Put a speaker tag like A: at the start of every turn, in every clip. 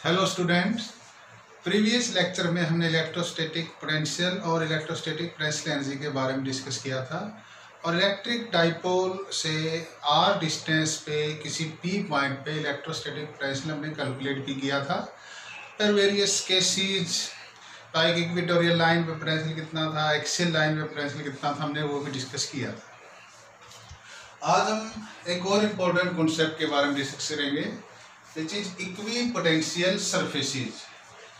A: Hello students, previous lecture में हमने electrostatic potential और इलेक्ट्रोस्टैटिक पोटेंशियल एनर्जी के बारे में डिस्कस किया था और इलेक्ट्रिक डाइपोल से आर डिस्टेंस पे किसी पी पॉइंट पे इलेक्ट्रोस्टैटिक पोटेंशियल हमने कैलकुलेट भी किया था। फिर various cases like equatorial line पे पोटेंशियल कितना था, एक्सियल लाइन पे पोटेंशियल कितना था, हमने वो भी डिस्कस किया था। आज हम एक और इम्पोर्टेंट कॉन्सेप्ट के बारे में डिस्कस करेंगे which is equipotential surfaces।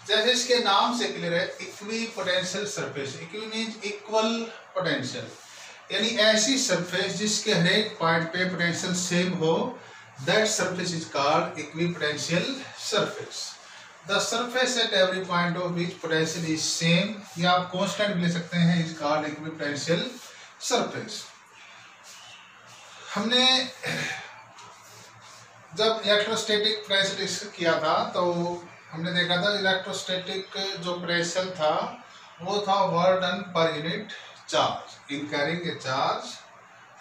A: जैसे इसके नाम से क्लियर है, equipotential surface, equi means equal potential, यानी ऐसी सरफेस जिसके हर एक पॉइंट पे पोटेंशियल सेम हो, that surface is called equipotential surface। The surface at every point of which potential is same, या आप कांस्टेंट भी ले सकते हैं, is called equipotential surface। हमने जब इलेक्ट्रोस्टैटिक पोटेंशियल डिस्कस किया था तो हमने देखा था इलेक्ट्रोस्टैटिक जो पोटेंशियल था वो था work done per unit charge in carrying a charge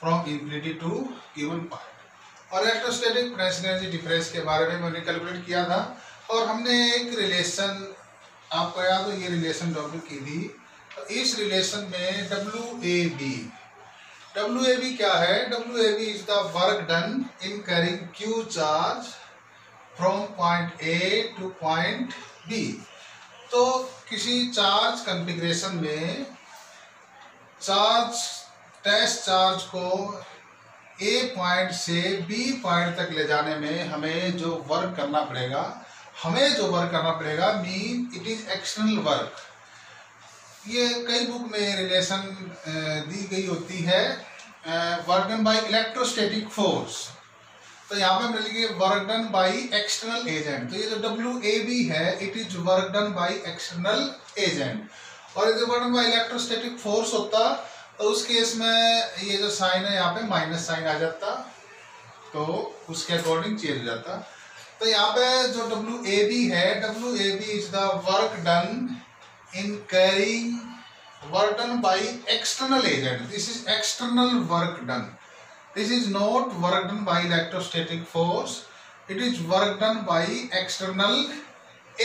A: from infinity to given point. और इलेक्ट्रोस्टैटिक पोटेंशियल एनर्जी डिफरेंस के बारे में हमने कैलकुलेट किया था और हमने एक रिलेशन, आपको याद हो ये रिलेशन ड्रॉ की थी। तो इस रिलेशन में WAB क्या है? WAB is the work done in carrying Q charge from point A two point B। तो किसी चार्ज कॉन्फ़िगरेशन में टेस्ट चार्ज को A पॉइंट से B पॉइंट तक ले जाने में हमें जो वर्क करना पड़ेगा mean it is external work. ये कई बुक में रिलेशन दी गई होती है, work done by electrostatic force. तो यहाँ पे हम लिखेंगे work done by external agent. तो ये जो WAB है it is work done by external agent. और यदि work done by electrostatic force होता तो उस केस में ये जो साइन है यहाँ पे माइनस साइन आ जाता, तो उसके अकॉर्डिंग चेंज हो जाता। तो यहाँ पे जो WAB है, WAB is the work done in carrying work done by external agent. This is external work done. This is not work done by electrostatic force. It is work done by external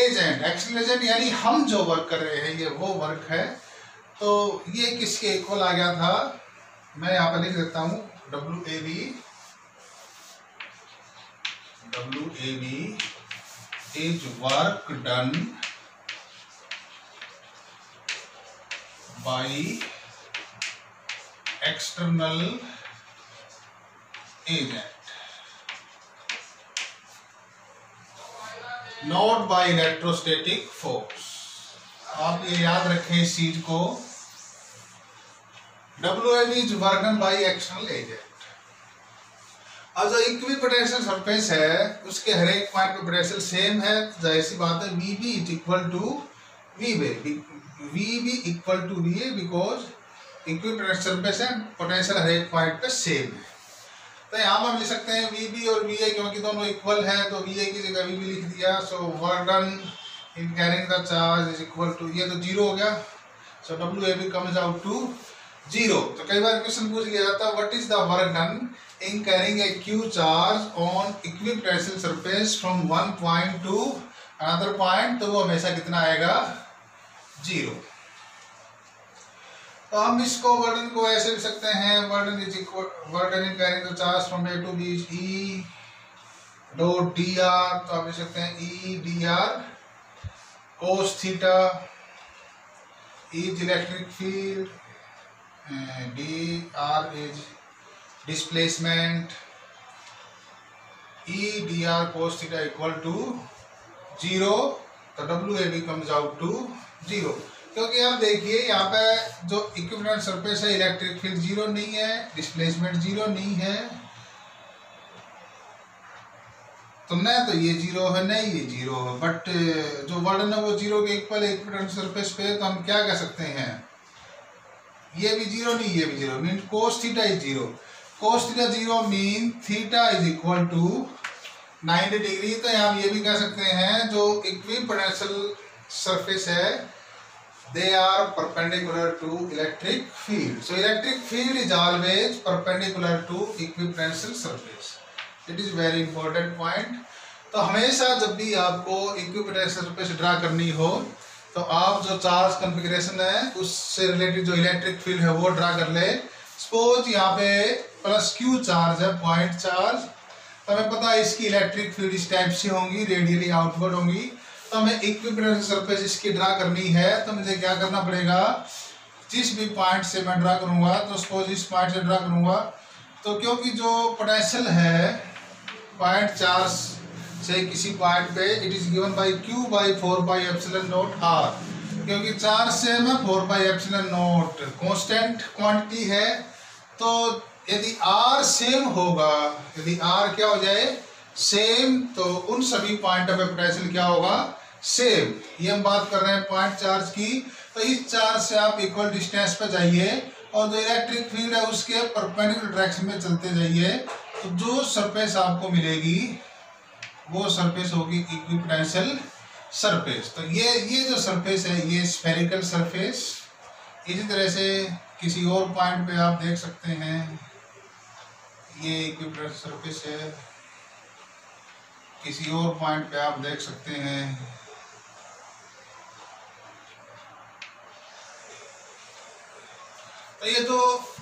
A: agent. External agent यानी हम जो work कर रहे हैं ये वो work है। तो ये किसके इक्वल आ गया था? मैं यहाँ पर लिख देता हूँ WAB is work done by external agent, not by electrostatic force। आप ये याद रखें इस चीज को, WAB is work done by external agent। अब जो इक्विपोटेंशियल सरफेस है उसके हर एक पॉइंट पे पोटेंशियल सेम है, जाहिर सी बात है VB is equal to VB equal to VA because equipotential surface है, पोटेंशियल हर एक पॉइंट पे सेम है। तो यहाँ पर हम लिख सकते हैं VB और VA क्योंकि दोनों इक्वल है तो VA की जगह VB लिख दिया। So work done in carrying the charge is equal to, ये तो जीरो हो गया, so WAB comes out to zero. तो कई बार क्वेश्चन पूछ लिया जाता है what is the work done in carrying a Q charge on equipotential surface from one point to another point, तो वो हमेशा कितना आएगा? जीरो। तो हम इसको वर्डन को ऐसे लिख सकते हैं, work done is equal work done in carrying the charge from A to B E dot dr। तो आप लिख सकते हैं E dr cos theta is electric field, dr is displacement, E dr cos theta equal to zero. तो WAB comes out to zero. क्योंकि आप देखिए यहाँ पे जो इक्विपोटेंशियल सरफेस है इलेक्ट्रिक फील्ड जीरो नहीं है, डिस्प्लेसमेंट जीरो नहीं है, तो न तो ये जीरो है न ये जीरो है, बट जो वर्डन है वो जीरो के इक्वल है इक्विपोटेंशियल सरफेस पे। तो हम क्या कह सकते हैं, ये भी जीरो नहीं ये भी zero, mean cos theta is zero. Cos theta zero mean theta is equal to 90 degree. तो यहाँ ये भी कह सकते हैं जो इक्विपोटेंशियल सरफेस है they are perpendicular to electric field. So electric field is always perpendicular to equipotential surface. It is very important point. तो हमेशा जब भी आपको इक्विपोटेंशियल सरफेस ड्रा करनी हो तो आप जो चार्ज कॉन्फ़िगरेशन है उससे रिलेटेड जो इलेक्ट्रिक फील्ड है वो ड्रा कर ले। सपोज यहाँ पे प्लस क्यू चार्ज है, पॉइंट चार्ज, तो हमें पता है इसकी इलेक्ट्रिक फील्ड इस टाइप से होंगी, रेडियली आउटवर्ड होंगी। तो हमें इक्विपोटेंशियल सरफेस इसकी ड्रा करनी है तो मुझे क्या करना पड़ेगा, जिस भी पॉइंट से मैं ड्रा करूंगा, तो सपोज इस पॉइंट से ड्रा करूंगा, तो क्योंकि जो पोटेंशियल है पॉइंट चार्ज से किसी पॉइंट पे it is given by q by 4 pi epsilon not r, क्योंकि चार्ज से मैं 4 pi epsilon not constant quantity है। तो यदि r सेम होगा, यदि r क्या हो जाए सेम, तो उन सभी पॉइंटों पे पोटेंशियल क्या होगा सेम। ये हम बात कर रहे हैं पॉइंट चार्ज की। तो इस चार्ज से आप इक्वल डिस्टेंस पे जाइए और जो इलेक्ट्रिक फील्ड है उसके परपेंडिकुलर डायरेक्शन में चलते जाइए, तो जो सरफेस आपको मिलेगी वो सरफेस होगी इक्विपोटेंशियल सरफेस। तो ये जो सरफेस है ये स्फेरिकल सरफेस। इसी तरह से किसी और पॉइंट पे आप देख सकते हैं ये इक्विपोटेंशियल सरफेस है, किसी और पॉइंट पे आप देख सकते हैं तो ये जो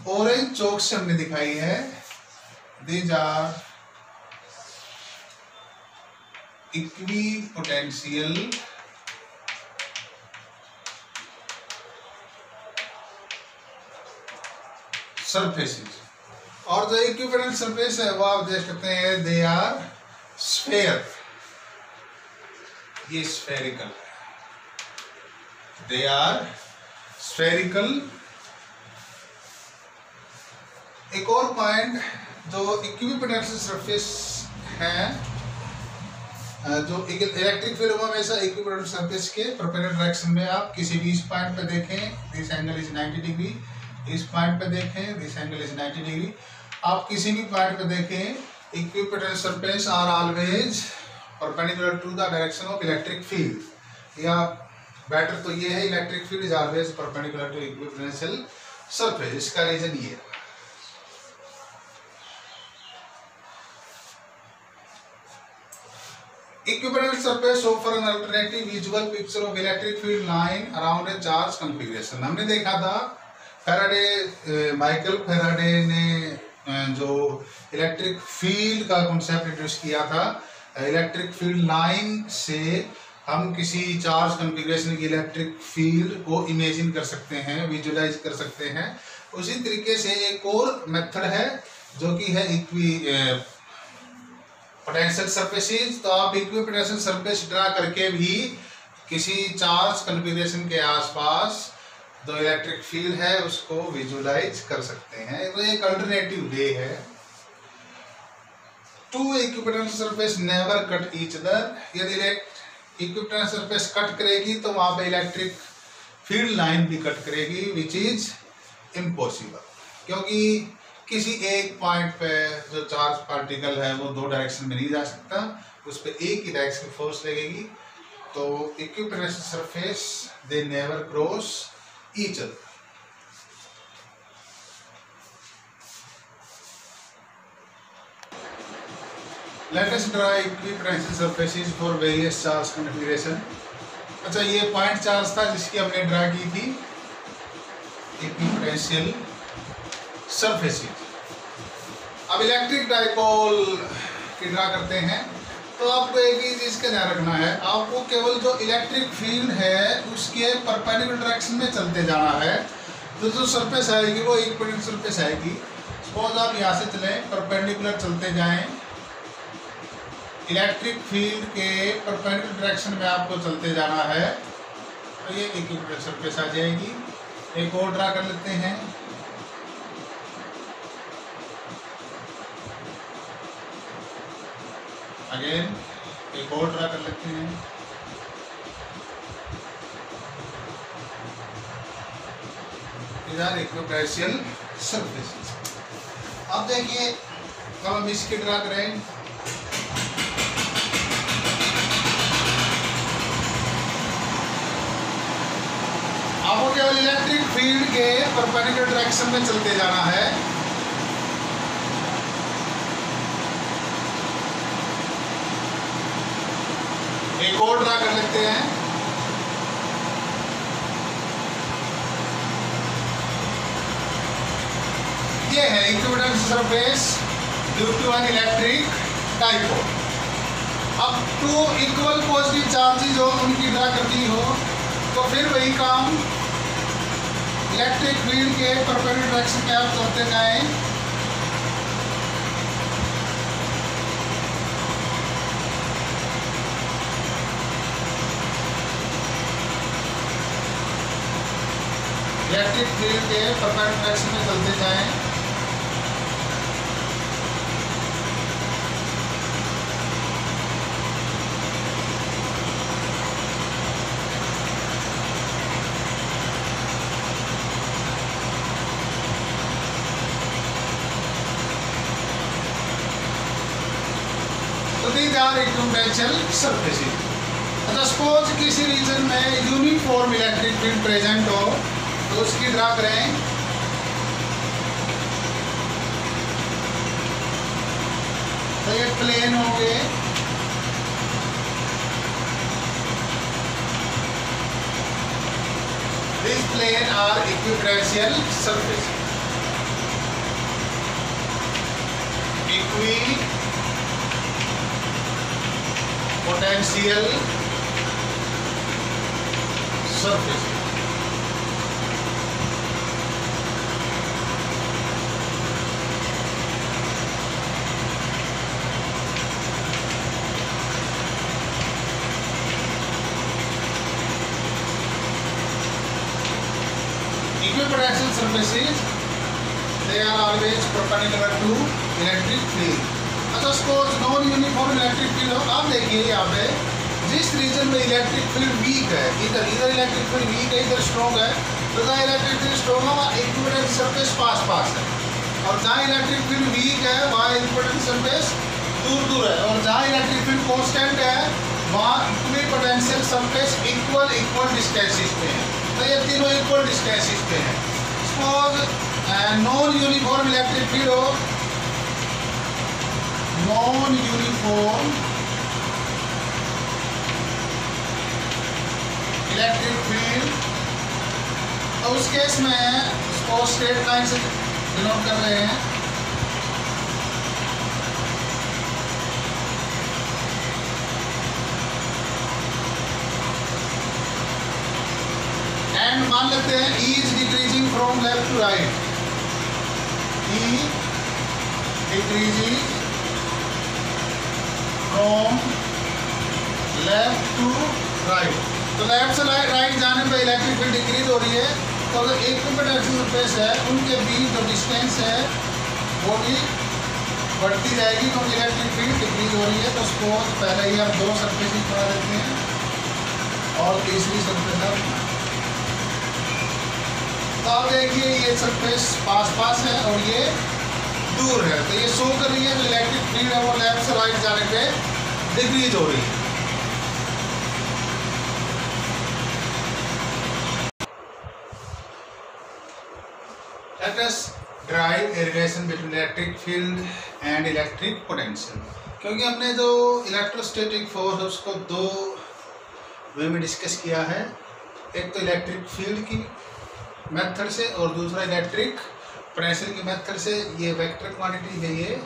A: ऑरेंज चौक से हमने दिखाई है दीज आर इक्विपोटेंशियल सरफेसेस। और जो इक्विपोटेंशियल सरफेस है वो आप देख सकते हैं दे आर स्फेयर, ये स्फेरिकल, दे आर स्फेरिकल। एक और पॉइंट जो इक्विपोटेंशियल सरफेस है, जो इलेक्ट्रिक फील्ड में हमेशा इक्विपोटेंशियल सरफेस के परपेंडिकुलर डायरेक्शन में आप किसी भी इस पॉइंट पे देखें दिस एंगल इज 90 डिग्री, इस पॉइंट पे देखें दिस एंगल इज 90 डिग्री, आप किसी भी पॉइंट पे देखें equipotential surface are always perpendicular to the direction of electric field. या बेटर तो ये है electric field is always perpendicular to equipotential surface. इसका रीजन ये है। Equipotent surface offer an alternative visual picture of electric field line around a charge configuration। हमने देखा था फैराडे, माइकल फैराडे ने जो इलेक्ट्रिक फील्ड का कॉन्सेप्ट इंट्रोड्यूस किया था, इलेक्ट्रिक फील्ड लाइन से हम किसी चार्ज कॉन्फ़िगरेशन की इलेक्ट्रिक फील्ड को इमेजिन कर सकते हैं, विजुअलाइज कर सकते हैं। उसी तरीके से एक और मेथड है जो कि है पोटेंशियल सरफेसेस। तो आप इक्विपोटेंशियल सरफेस ड्रा करके भी किसी चार्ज कॉन्फ़िगरेशन के आसपास जो इलेक्ट्रिक फील्ड है उसको विजुअलाइज कर सकते हैं। तो एक अल्टरनेटिव वे है। Two equipotential surface never cut each other. यदि इक्विपोटेंशियल सरफेस कट करेगी तो वहां पे इलेक्ट्रिक फील्ड लाइन भी कट करेगी, विच इज इम्पॉसिबल, क्योंकि किसी एक पॉइंट पे जो चार्ज पार्टिकल है वो दो डायरेक्शन में नहीं जा सकता, उस पर एक ही डायरेक्शन फोर्स लगेगी। तो equipotential surface they never cross each other. Let us draw equipotential surfaces for various charge configuration. अच्छा, ये पॉइंट चार्ज था जिसकी हमने ड्रा की थी इक्विपोटेंशियल सरफेसेस। अब इलेक्ट्रिक डाइपोल की ड्रा करते हैं। तो आपको एक ही चीज का ध्यान रखना है, आपको केवल जो इलेक्ट्रिक फील्ड है उसके परपेंडिकुलर डायरेक्शन में चलते जाना है। तो जो सरफेस आएगी वो इक्विपोटेंशियल सरफेस आएगी। सपोज आप यहाँ से चलें, परपेंडिकुलर चलते जाएं, इलेक्ट्रिक फील्ड के परपेंडिकुलर डायरेक्शन में आपको चलते जाना है, तो ये इक्विपोटेंशियल सरफेस आ जाएगी। एक और ड्रा कर लेते हैं। अगेन एक और ड्रा कर लेते हैं। इधर इक्विपोटेंशियल सरफेस। अब देखिए अब हम इसकी ड्रा करें। आपको केवल इलेक्ट्रिक फील्ड के परपेंडिकुलर डायरेक्शन में चलते जाना है। एक और ड्रा कर लेते हैं। ये है equivalent surface due to an electric dipole. अब टू इक्वल पॉजिटिव चार्जेज हो, उनकी ड्रा करनी हो तो फिर वही काम इलेक्ट्रिक फील्ड के परपेंडिकुलर डायरेक्शन में आप चलते जाएं। इलेक्ट्रिक फील्ड के परपेंडिकुलर डायरेक्शन में चलते जाएं। These are equipotensial surfaces. Suppose किसी रीजन में यूनिफॉर्म इलेक्ट्रिक फील्ड प्रेजेंट हो तो उसकी ड्रा करें। तो ये प्लेन होंगे, this plane are equipotential surface. Potential surface. Equipotensial surfaces, they are always perpendicular to electric field. अच्छा suppose non uniform electric field हो। आप देखिए यहाँ पे जिस रीजन में इलेक्ट्रिक फील्ड वीक है, इधर इलेक्ट्रिक फील्ड वीक है, इधर स्ट्रॉन्ग है, तो जहाँ इलेक्ट्रिक फील्ड स्ट्रॉन्ग है वहाँ इक्विपोटेंशियल सरफेस पास है, और जहाँ इलेक्ट्रिक फील्ड वीक है वहाँ इक्विपोटेंशियल सरफेस दूर है, और जहाँ इलेक्ट्रिक फील्ड कांस्टेंट है वहाँ इक्विपोटेंशियल सरफेस इक्वल डिस्टेंसेस पे है। तो ये तीनों इक्वल डिस्टेंसेस पे है। Suppose non uniform electric field हो, नॉन यूनिफॉर्म इलेक्ट्रिक फील्ड, तो उस केस में इसको स्ट्रेट लाइन से डिनोट कर रहे हैं। एंड मान लेते हैं E is decreasing from left to right, E decreasing from left to right. तो लेफ्ट से राइट जाने पे इलेक्ट्रिक फील्ड डिक्रीज हो रही है, तो अगर एक इक्विपोटेंशियल सरफेस है उनके बीच जो डिस्टेंस है वो भी बढ़ती जाएगी क्योंकि इलेक्ट्रिक फील्ड डिक्रीज हो रही है। तो सपोज पहले ही हम दो सरफेस बना देते हैं और तीसरी सरफेस है। तो आप देखिए ये सरफेस पास है और ये दूर है, तो ये शो कर रही है जो इलेक्ट्रिक फील्ड है वो लेफ्ट से राइट जाने पे डिक्रीज हो रही है। Let us derive a relation between electric field and electric potential। क्योंकि हमने जो इलेक्ट्रोस्टैटिक फोर्स है उसको दो वे में डिस्कस किया है, एक तो इलेक्ट्रिक फील्ड की मेथड से और दूसरा इलेक्ट्रिक पोटेंशियल की मेथड से। ये वेक्टर क्वांटिटी है, ये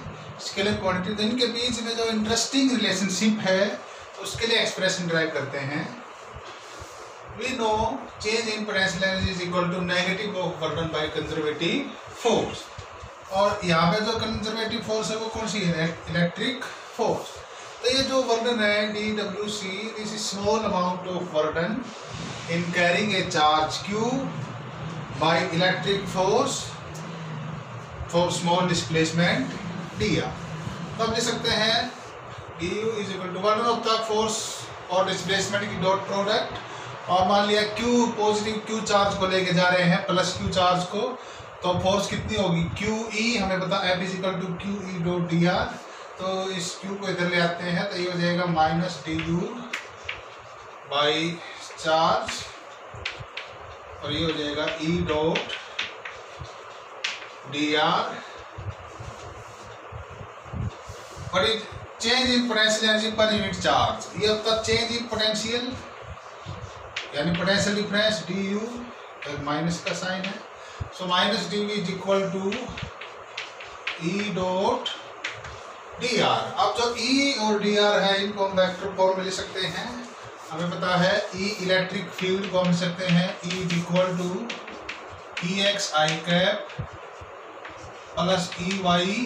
A: स्केलर क्वांटिटी, तो इनके बीच में जो इंटरेस्टिंग रिलेशनशिप है उसके लिए एक्सप्रेशन ड्राइव करते हैं। We know change in potential energy is equal to negative of work done by conservative force। और यहाँ पे जो कंजर्वेटिव फोर्स है वो कौन सी है? Electric force. तो ये जो वर्क डन है DWC, this is small amount of work done in carrying a charge Q by electric force for small displacement dr। तो आप लिख सकते हैं du is equal to 1 of the force और डिस्प्लेसमेंट की डॉट प्रोडक्ट, और मान लिया Q पॉजिटिव Q चार्ज को लेके जा रहे हैं प्लस Q चार्ज को, तो फोर्स कितनी होगी? QE हमें पता F is equal to QE dot dr। तो इस Q को इधर ले आते हैं तो ये हो जाएगा माइनस du बाई चार्ज, और ये हो जाएगा E dot dr। What is change in potential energy per unit charge, ये होता है चेंज इन पोटेंशियल यानी पोटेंशियल डिफरेंस डी यू, एक माइनस का साइन है, so minus D V is equal to E dot D R. अब जो ई और डी आर है इनको हम वेक्टर फॉर्म में ले सकते हैं। हमें पता है ई इलेक्ट्रिक फील्ड को हम लिख सकते हैं E is equal to E X I cap plus E Y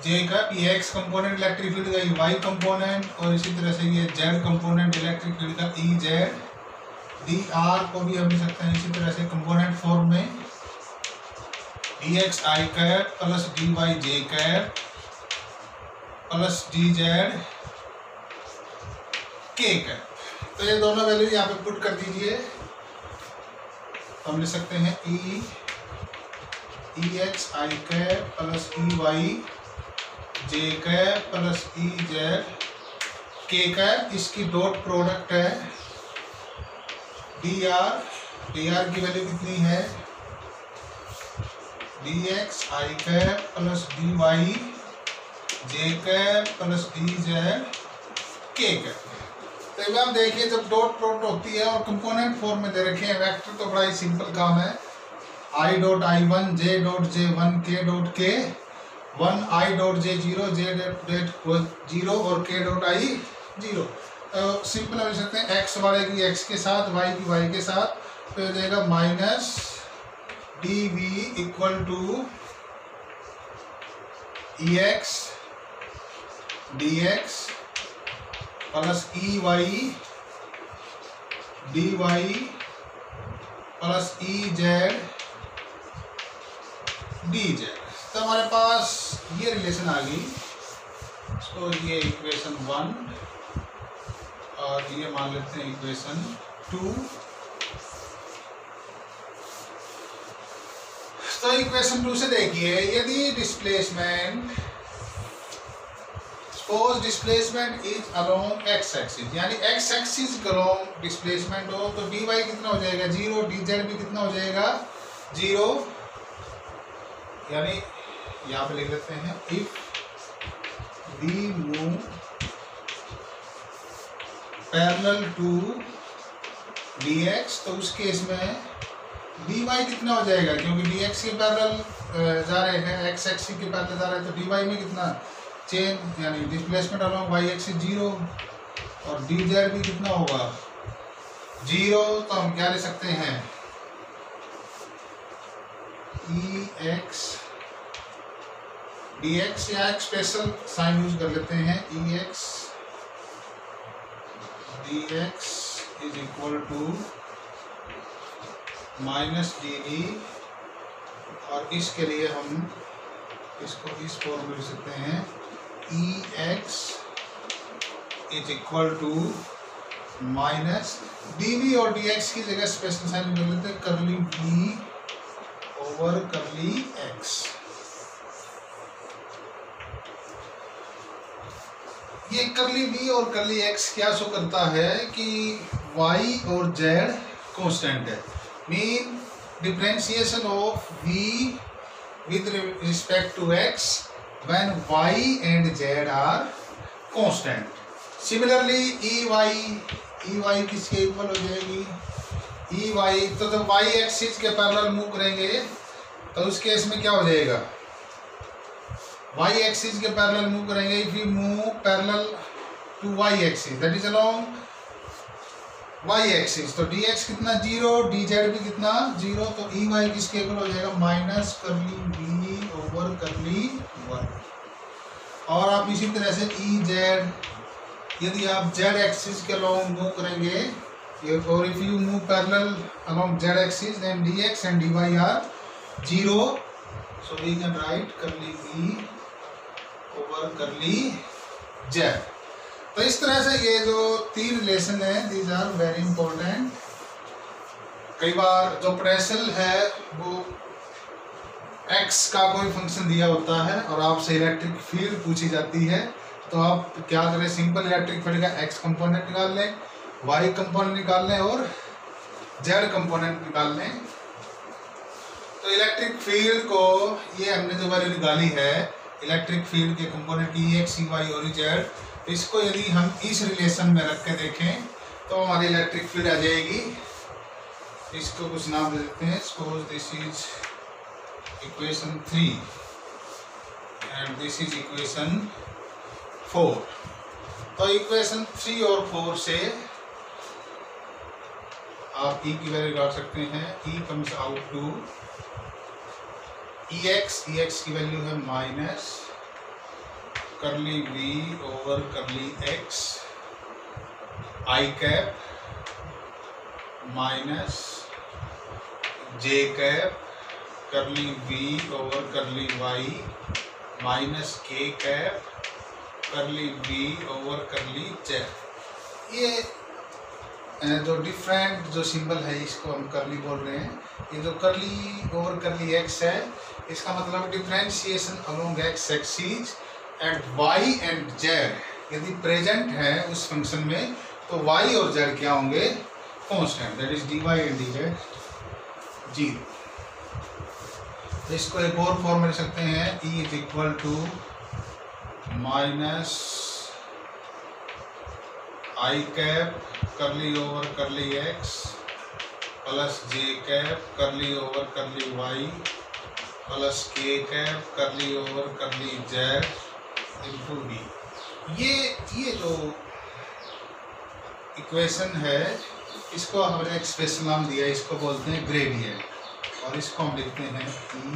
A: J cap. ये एक्स कंपोनेंट इलेक्ट्रिक फील्ड का, ई वाई कंपोनेंट, और इसी तरह से ये जेड कंपोनेंट इलेक्ट्रिक फील्ड का ई जेड। डी आर को भी हम लिख सकते हैं इसी तरह से कंपोनेंट फॉर्म में D x I cap plus D Y J cap plus D Z के कैप। तो ये दोनों वैल्यू यहाँ पे पुट कर दीजिए, तो हम लिख सकते हैं E X I cap plus E Y J cap plus E Z के कैप। इसकी डॉट प्रोडक्ट है डी आर की वैल्यू कितनी है D x I cap plus D Y J cap plus D Z के कैप। तो आप देखिए जब डॉट प्रोडक्ट होती है और कंपोनेंट फॉर्म में दे रखे हैं वेक्टर, तो बड़ा ही सिंपल काम है। I dot I one, J dot J one, के डॉट के one, I dot J zero, J dot zero और के डॉट आई जीरो। तो सिंपल हम लिख सकते हैं एक्स वाले की एक्स के साथ, वाई की वाई के साथ, तो हो जाएगा minus D V equal to E X D X plus E Y D Y plus E Z D Z. तो हमारे पास ये रिलेशन आ गई। तो ये इक्वेशन 1 और ये मान लेते हैं इक्वेशन 2। तो इक्वेशन 2 से देखिए, यदि displacement suppose displacement is along X axis, यानी एक्स एक्सिस के अलोंग डिस्प्लेसमेंट हो, तो डी वाई कितना हो जाएगा 0, डी जेड भी कितना हो जाएगा 0। यानी यहाँ पे लिख लेते हैं if we move parallel to D X, तो उस केस में डी वाई कितना हो जाएगा, क्योंकि डी एक्स के पैरेलल जा रहे हैं, एक्स एक्सिस के पैरेलल जा रहे हैं, तो डी वाई में कितना चेंज यानी डिस्प्लेसमेंट अलोंग वाई एक्सिस 0 और डी जेड भी कितना होगा 0। तो हम क्या ले सकते हैं ई एक्स डी एक्स, या एक स्पेशल साइन यूज कर लेते हैं E X D X is equal to minus D V, और इसके लिए हम इसको इस फॉर्म में लिख सकते हैं E X is equal to minus D V, और डी एक्स की जगह स्पेशल साइन कर लेते हैं curly D over curly X. ये कर्ली वी और कर्ली एक्स क्या शो करता है कि वाई और जेड कांस्टेंट है, mean differentiation of V with respect to x when y and z are constant. Similarly ey किसके इक्वल हो जाएगी ey, तो जब y एक्सिस के पैरेलल मूव करेंगे तो उस केस में क्या हो जाएगा y एक्सिस के पैरेलल मूव करेंगे, if you move parallel to y axis that is along y axis, तो dx कितना 0, dz भी कितना 0, तो ey किसके इक्वल हो जाएगा minus curly v over curly 1। और आप इसी तरह से ez, यदि आप z एक्सिस के अलोंग मूव करेंगे, और if you move parallel along z axis then dx and dy are 0, so we can write curly v over curly z। तो इस तरह से ये जो 3 रिलेशन है दीज आर वेरी इंपॉर्टेंट। कई बार जो पोटेंशियल है वो x का कोई फंक्शन दिया होता है और आपसे इलेक्ट्रिक फील्ड पूछी जाती है, तो आप क्या करें सिंपल इलेक्ट्रिक फील्ड का x कंपोनेंट निकाल लें, y कंपोनेंट निकाल लें और z कंपोनेंट निकाल लें। तो इलेक्ट्रिक फील्ड को ये हमने जो वैल्यू निकाली है इलेक्ट्रिक फील्ड के component E X E Y और जेड, इसको यदि हम इस रिलेशन में रख के देखें तो हमारी इलेक्ट्रिक फील्ड आ जाएगी। इसको कुछ नाम दे देते हैं। Suppose this is equation 3 and this is equation 4। तो इक्वेशन 3 और 4 से आप ई की वैल्यू निकाल सकते हैं। E comes out to E X की वैल्यू है minus curly V over curly X I cap minus J cap curly V over curly Y minus K cap curly V over curly Z. ये जो different जो symbol है इसको हम करली बोल रहे हैं। ये जो करली ओवर करली एक्स है इसका मतलब differentiation along X axis and Y and Z यदि प्रेजेंट है उस फंक्शन में तो वाई और जेड क्या होंगे, constant, that is D Y and D Z 0। इसको एक और फॉर्म में लिख सकते हैं। E is equal to minus I cap curly over curly X plus J cap curly over curly Y plus K cap curly over curly Z into D. ये जो equation है इसको हमने एक स्पेशल नाम दिया, इसको बोलते हैं ग्रेडियंट और इसको हम लिखते हैं ई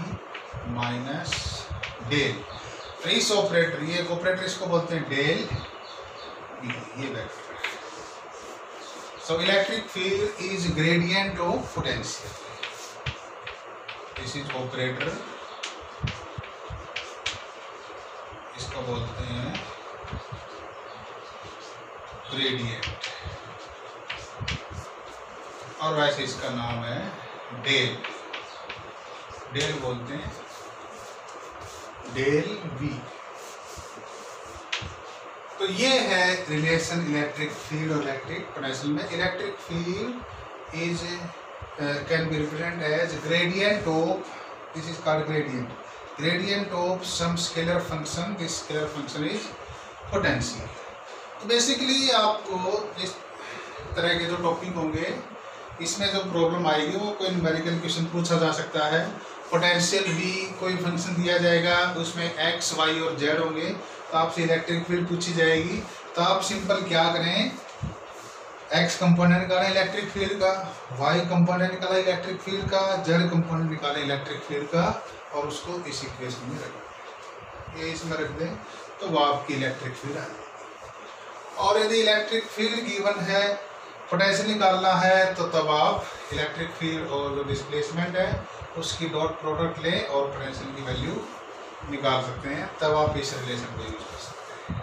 A: माइनस डेल। तो इस ऑपरेटर, ये ऑपरेटर इसको बोलते हैं डेल बी, ये vector. So electric field is gradient of potential. This is operator, इसको बोलते हैं gradient और वैसे इसका नाम है डेल, डेल बोलते हैं डेल वी। तो ये है रिलेशन इलेक्ट्रिक फील्ड और इलेक्ट्रिक पोटेंशियल में। Electric field is can be represent as gradient of, this is called gradient of some scalar function, this scalar function is potential. तो basically आपको इस तरह के जो टॉपिक होंगे इसमें जो प्रॉब्लम आएगी वो कोई न्यूमेरिकल क्वेश्चन पूछा जा सकता है। पोटेंशियल भी कोई फंक्शन दिया जाएगा उसमें एक्स वाई और जेड होंगे तो आपसे इलेक्ट्रिक फील्ड पूछी जाएगी। तो आप सिंपल क्या करें, एक्स कंपोनेंट निकालें इलेक्ट्रिक फील्ड का, वाई कंपोनेंट निकाला इलेक्ट्रिक फील्ड का, जेड कंपोनेंट निकालें इलेक्ट्रिक फील्ड का और उसको इस इक्वेशन में रखें, ये इसमें रख दें तो वो आपकी इलेक्ट्रिक फील्ड आ जाएगी। और यदि इलेक्ट्रिक फील्ड गिवन है, पोटेंशियल निकालना है तो तब आप इलेक्ट्रिक फील्ड और जो डिस्प्लेसमेंट है उसकी डॉट प्रोडक्ट लें और पोटेंशियल की वैल्यू निकाल सकते हैं, तब आप इस रिलेशन को यूज कर सकते हैं।